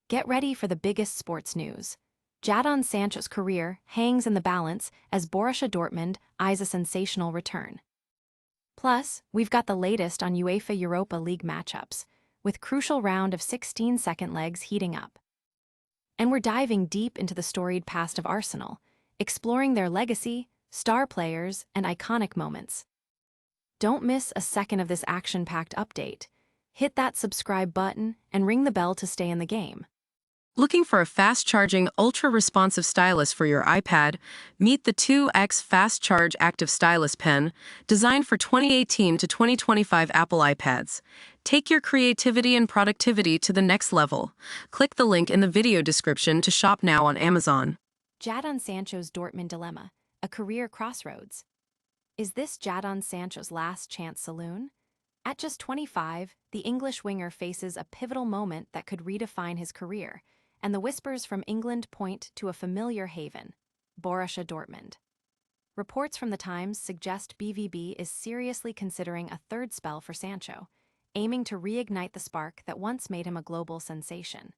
Get ready for the biggest sports news. Jadon Sancho's career hangs in the balance as Borussia Dortmund eyes a sensational return. Plus, we've got the latest on UEFA Europa League matchups, with crucial round of 16 second legs heating up. And we're diving deep into the storied past of Arsenal, exploring their legacy, star players, and iconic moments. Don't miss a second of this action-packed update. Hit that subscribe button and ring the bell to stay in the game. Looking for a fast-charging, ultra-responsive stylus for your iPad? Meet the 2X Fast Charge Active Stylus Pen, designed for 2018 to 2025 Apple iPads. Take your creativity and productivity to the next level. Click the link in the video description to shop now on Amazon. Jadon Sancho's Dortmund dilemma, a career crossroads. Is this Jadon Sancho's last chance saloon? At just 25, the English winger faces a pivotal moment that could redefine his career, and the whispers from England point to a familiar haven, Borussia Dortmund. Reports from the Times suggest BVB is seriously considering a third spell for Sancho, aiming to reignite the spark that once made him a global sensation.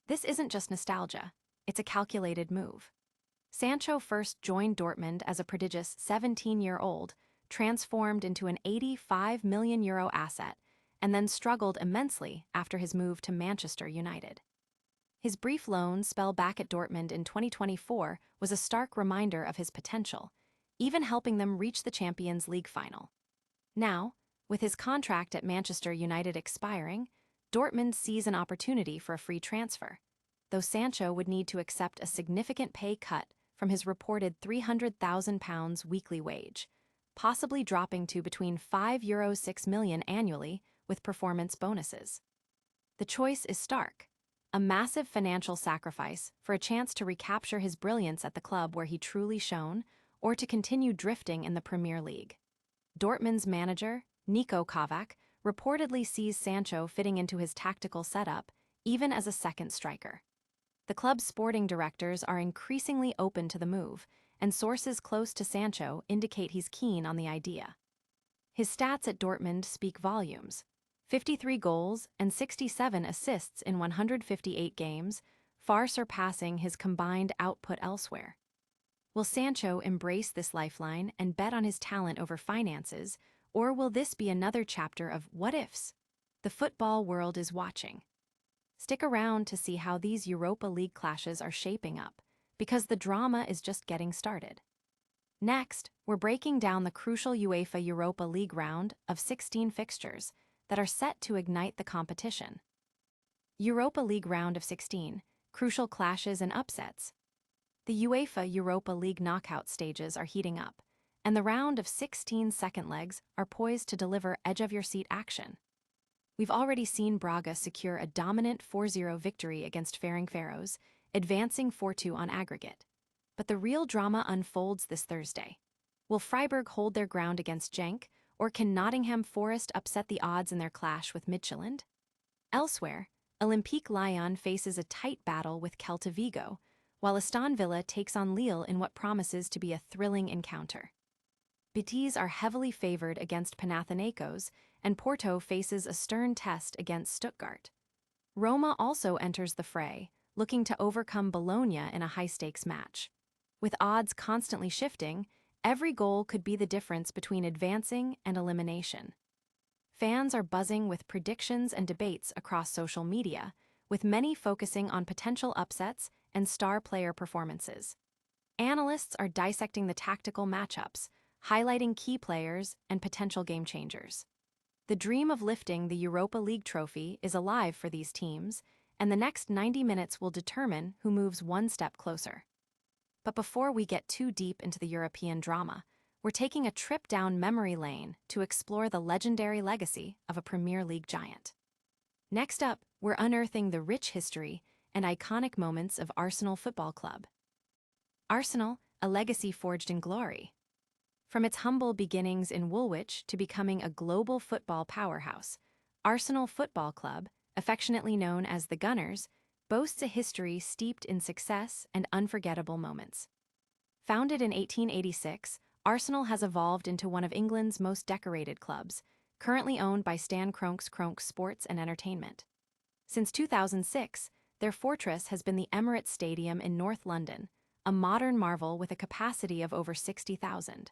This isn't just nostalgia, it's a calculated move. Sancho first joined Dortmund as a prodigious 17-year-old, transformed into an €85 million asset, and then struggled immensely after his move to Manchester United. His brief loan spell back at Dortmund in 2024 was a stark reminder of his potential, even helping them reach the Champions League final. Now, with his contract at Manchester United expiring, Dortmund sees an opportunity for a free transfer, though Sancho would need to accept a significant pay cut from his reported £300,000 weekly wage, possibly dropping to between €6 million annually with performance bonuses. The choice is stark. A massive financial sacrifice for a chance to recapture his brilliance at the club where he truly shone, or to continue drifting in the Premier League. Dortmund's manager, Niko Kovac, reportedly sees Sancho fitting into his tactical setup, even as a second striker. The club's sporting directors are increasingly open to the move, and sources close to Sancho indicate he's keen on the idea. His stats at Dortmund speak volumes. 53 goals and 67 assists in 158 games, far surpassing his combined output elsewhere. Will Sancho embrace this lifeline and bet on his talent over finances, or will this be another chapter of what-ifs? The football world is watching. Stick around to see how these Europa League clashes are shaping up, because the drama is just getting started. Next, we're breaking down the crucial UEFA Europa League Round of 16 fixtures that are set to ignite the competition. Europa League Round of 16, crucial clashes and upsets. The UEFA Europa League knockout stages are heating up, and the round of 16 second legs are poised to deliver edge-of-your-seat action. We've already seen Braga secure a dominant 4-0 victory against Ferencváros, advancing 4-2 on aggregate. But the real drama unfolds this Thursday. Will Freiburg hold their ground against Genk, or can Nottingham Forest upset the odds in their clash with Midtjylland? Elsewhere, Olympique Lyon faces a tight battle with Celta Vigo, while Aston Villa takes on Lille in what promises to be a thrilling encounter. Betis are heavily favored against Panathinaikos, and Porto faces a stern test against Stuttgart. Roma also enters the fray, looking to overcome Bologna in a high-stakes match. With odds constantly shifting, every goal could be the difference between advancing and elimination. Fans are buzzing with predictions and debates across social media, with many focusing on potential upsets and star player performances. Analysts are dissecting the tactical matchups, highlighting key players and potential game changers. The dream of lifting the Europa League trophy is alive for these teams, and the next 90 minutes will determine who moves one step closer. But before we get too deep into the European drama, we're taking a trip down memory lane to explore the legendary legacy of a Premier League giant. Next up, we're unearthing the rich history and iconic moments of Arsenal Football Club. Arsenal, a legacy forged in glory. From its humble beginnings in Woolwich to becoming a global football powerhouse, Arsenal Football Club, affectionately known as the Gunners, boasts a history steeped in success and unforgettable moments. Founded in 1886, Arsenal has evolved into one of England's most decorated clubs, currently owned by Stan Kroenke's Kroenke Sports and Entertainment. Since 2006, Their fortress has been the Emirates Stadium in North London, a modern marvel with a capacity of over 60,000.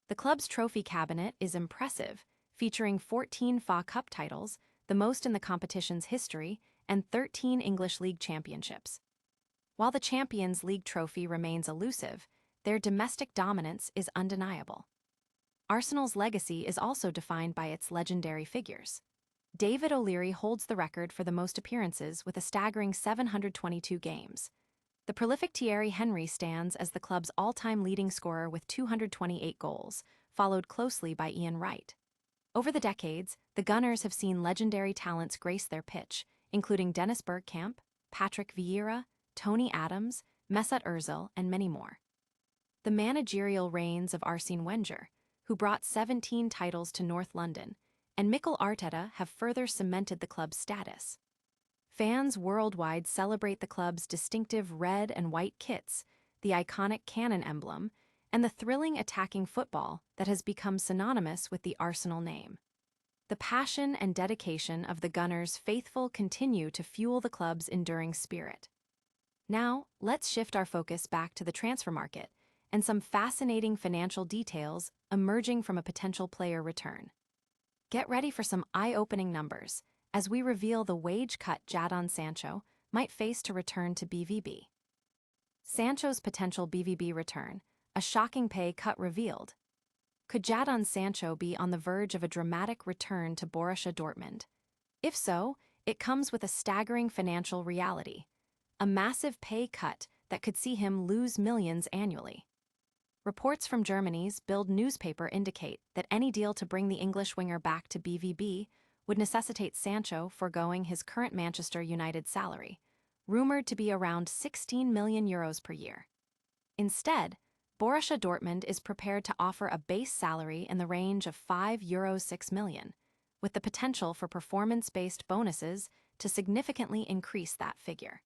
The club's trophy cabinet is impressive, featuring 14 FA Cup titles, the most in the competition's history, and 13 English League championships. While the Champions League trophy remains elusive, their domestic dominance is undeniable. Arsenal's legacy is also defined by its legendary figures. David O'Leary holds the record for the most appearances with a staggering 722 games. The prolific Thierry Henry stands as the club's all-time leading scorer with 228 goals, followed closely by Ian Wright. Over the decades, the Gunners have seen legendary talents grace their pitch, including Dennis Bergkamp, Patrick Vieira, Tony Adams, Mesut Ozil, and many more. The managerial reigns of Arsene Wenger, who brought 17 titles to North London, and Mikel Arteta have further cemented the club's status. Fans worldwide celebrate the club's distinctive red and white kits, the iconic cannon emblem, and the thrilling attacking football that has become synonymous with the Arsenal name. The passion and dedication of the Gunners' faithful continue to fuel the club's enduring spirit. Now, let's shift our focus back to the transfer market and some fascinating financial details emerging from a potential player return. Get ready for some eye-opening numbers as we reveal the wage cut Jadon Sancho might face to return to BVB. Sancho's potential BVB return, a shocking pay cut revealed. Could Jadon Sancho be on the verge of a dramatic return to Borussia Dortmund? If so, it comes with a staggering financial reality: a massive pay cut that could see him lose millions annually. Reports from Germany's Bild newspaper indicate that any deal to bring the English winger back to BVB would necessitate Sancho foregoing his current Manchester United salary, rumored to be around €16 million per year. Instead, Borussia Dortmund is prepared to offer a base salary in the range of €6 million, with the potential for performance-based bonuses to significantly increase that figure.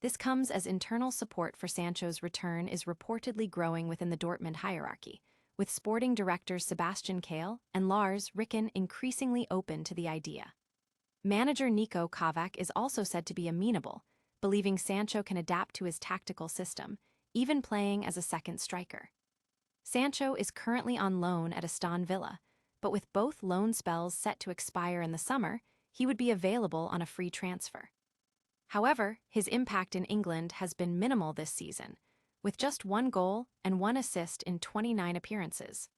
This comes as internal support for Sancho's return is reportedly growing within the Dortmund hierarchy, with sporting directors Sebastian Kehl and Lars Ricken increasingly open to the idea. Manager Niko Kovac is also said to be amenable, believing Sancho can adapt to his tactical system, even playing as a second striker. Sancho is currently on loan at Aston Villa, but with both loan spells set to expire in the summer, he would be available on a free transfer. However, his impact in England has been minimal this season, with just 1 goal and 1 assist in 29 appearances.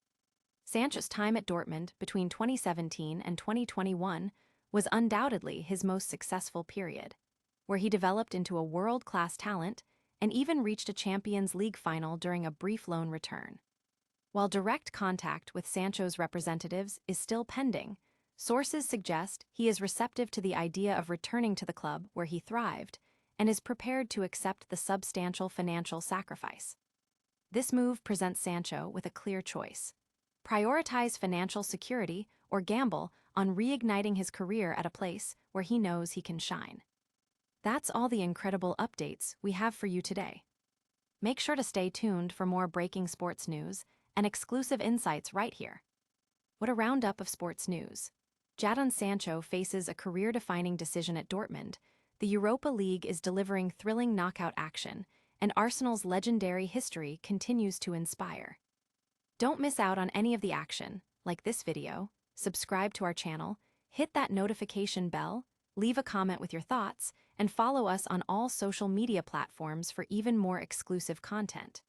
Sancho's time at Dortmund between 2017 and 2021 was undoubtedly his most successful period, where he developed into a world-class talent and even reached a Champions League final during a brief loan return. While direct contact with Sancho's representatives is still pending, sources suggest he is receptive to the idea of returning to the club where he thrived and is prepared to accept the substantial financial sacrifice. This move presents Sancho with a clear choice: prioritize financial security or gamble on reigniting his career at a place where he knows he can shine. That's all the incredible updates we have for you today. Make sure to stay tuned for more breaking sports news and exclusive insights right here. What a roundup of sports news. Jadon Sancho faces a career-defining decision at Dortmund. The Europa League is delivering thrilling knockout action, and Arsenal's legendary history continues to inspire. Don't miss out on any of the action. Like this video, subscribe to our channel, hit that notification bell, leave a comment with your thoughts, and follow us on all social media platforms for even more exclusive content.